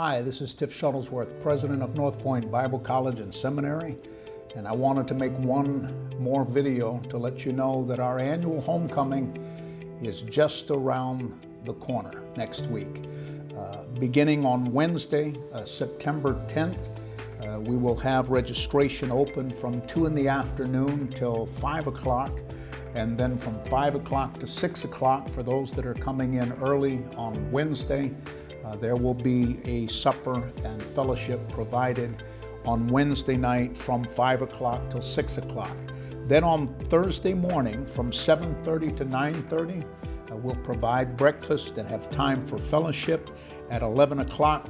Hi, this is Tiff Shuttlesworth, President of Northpoint Bible College and Seminary, and I wanted to make one more video to let you know that our annual homecoming is just around the corner next week. Beginning on Wednesday, September 10th, we will have registration open from 2 in the afternoon till 5 o'clock, and then from 5 o'clock to 6 o'clock for those that are coming in early on Wednesday. There will be a supper and fellowship provided on Wednesday night from 5 o'clock till 6 o'clock. Then on Thursday morning from 7:30 to 9:30, we'll provide breakfast and have time for fellowship. At 11 o'clock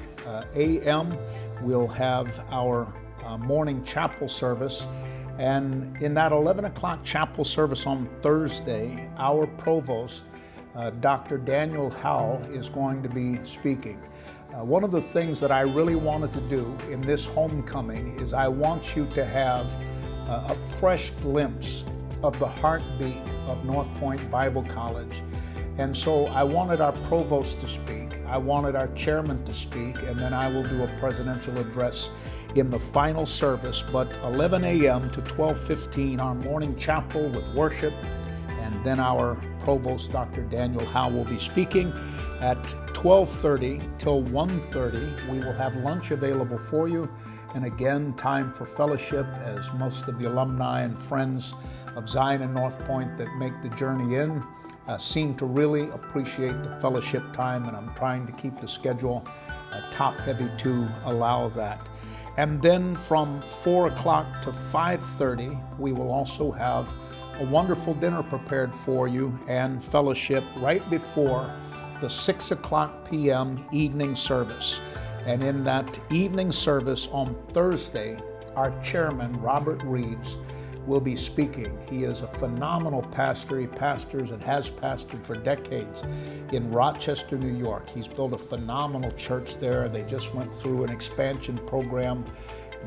a.m., we'll have our morning chapel service. And in that 11 o'clock chapel service on Thursday, our provost, Dr. Daniel Howell, is going to be speaking. One of the things that I really wanted to do in this homecoming is I want you to have a fresh glimpse of the heartbeat of Northpoint Bible College. And so I wanted our provost to speak, I wanted our chairman to speak, and then I will do a presidential address in the final service. But 11 a.m. to 12:15, our morning chapel with worship, and then our provost, Dr. Daniel Howe, will be speaking. At 12:30 till 1:30, we will have lunch available for you. And again, time for fellowship, as most of the alumni and friends of Zion and Northpoint that make the journey in seem to really appreciate the fellowship time, and I'm trying to keep the schedule top heavy to allow that. And then from 4 o'clock to 5:30, we will also have a wonderful dinner prepared for you and fellowship right before the 6 o'clock p.m. evening service. And in that evening service on Thursday, our chairman, Robert Reeves, will be speaking. He is a phenomenal pastor. He pastors and has pastored for decades in Rochester, New York. He's built a phenomenal church there. They just went through an expansion program,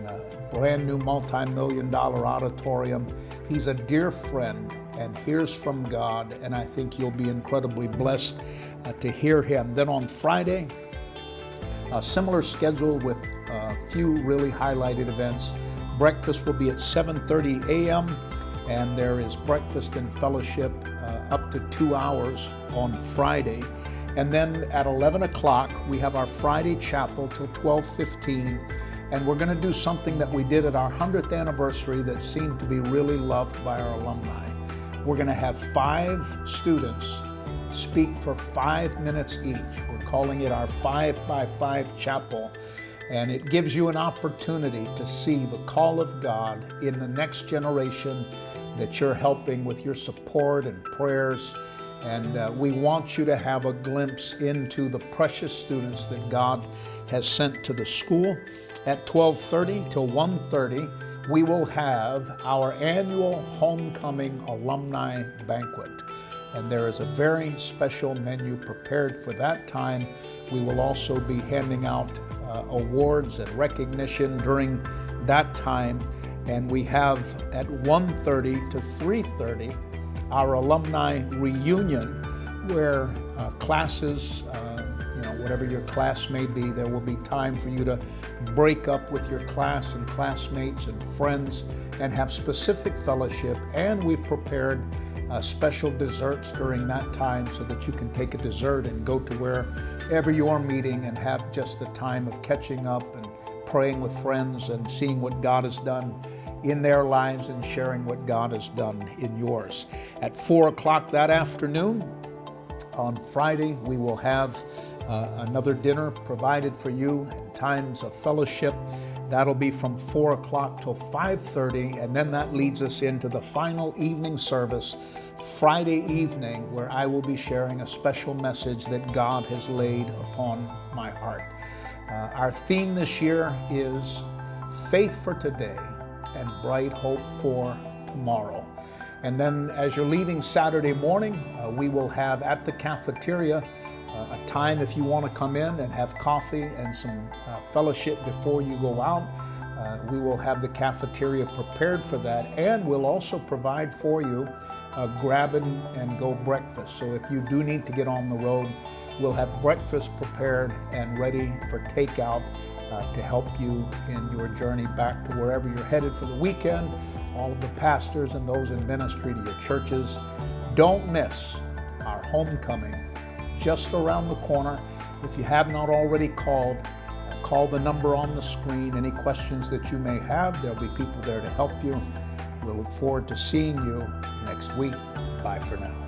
a brand new multi-million-dollar auditorium. He's a dear friend and hears from God, and I think you'll be incredibly blessed to hear him. Then on Friday, a similar schedule with a few really highlighted events. Breakfast will be at 7:30 a.m. and there is breakfast and fellowship up to 2 hours on Friday. And then at 11 o'clock, we have our Friday chapel till 12:15. And we're going to do something that we did at our 100th anniversary that seemed to be really loved by our alumni. We're going to have 5 students speak for 5 minutes each. We're calling it our 5x5 chapel. And it gives you an opportunity to see the call of God in the next generation that you're helping with your support and prayers. And we want you to have a glimpse into the precious students that God has sent to the school. At 12:30 till 1:30, we will have our annual homecoming alumni banquet. And there is a very special menu prepared for that time. We will also be handing out awards and recognition during that time. And we have at 1:30 to 3:30 our alumni reunion, where classes, whatever your class may be, there will be time for you to break up with your class and classmates and friends and have specific fellowship. And we've prepared special desserts during that time so that you can take a dessert and go to wherever you're meeting and have just the time of catching up and praying with friends and seeing what God has done in their lives and sharing what God has done in yours. At 4 o'clock that afternoon, on Friday, we will have another dinner provided for you and times of fellowship. That'll be from 4 o'clock till 5:30, and then that leads us into the final evening service, Friday evening, where I will be sharing a special message that God has laid upon my heart. Our theme this year is Faith for Today and Bright Hope for Tomorrow. And then as you're leaving Saturday morning, we will have at the cafeteria a time if you want to come in and have coffee and some fellowship before you go out. We will have the cafeteria prepared for that, and we'll also provide for you a grab and go breakfast. So if you do need to get on the road We'll have breakfast prepared and ready for takeout to help you in your journey back to wherever you're headed for the weekend. All of the pastors and those in ministry to your churches, don't miss our homecoming just around the corner. If you have not already called, call the number on the screen. Any questions that you may have, there'll be people there to help you. We'll look forward to seeing you next week. Bye for now.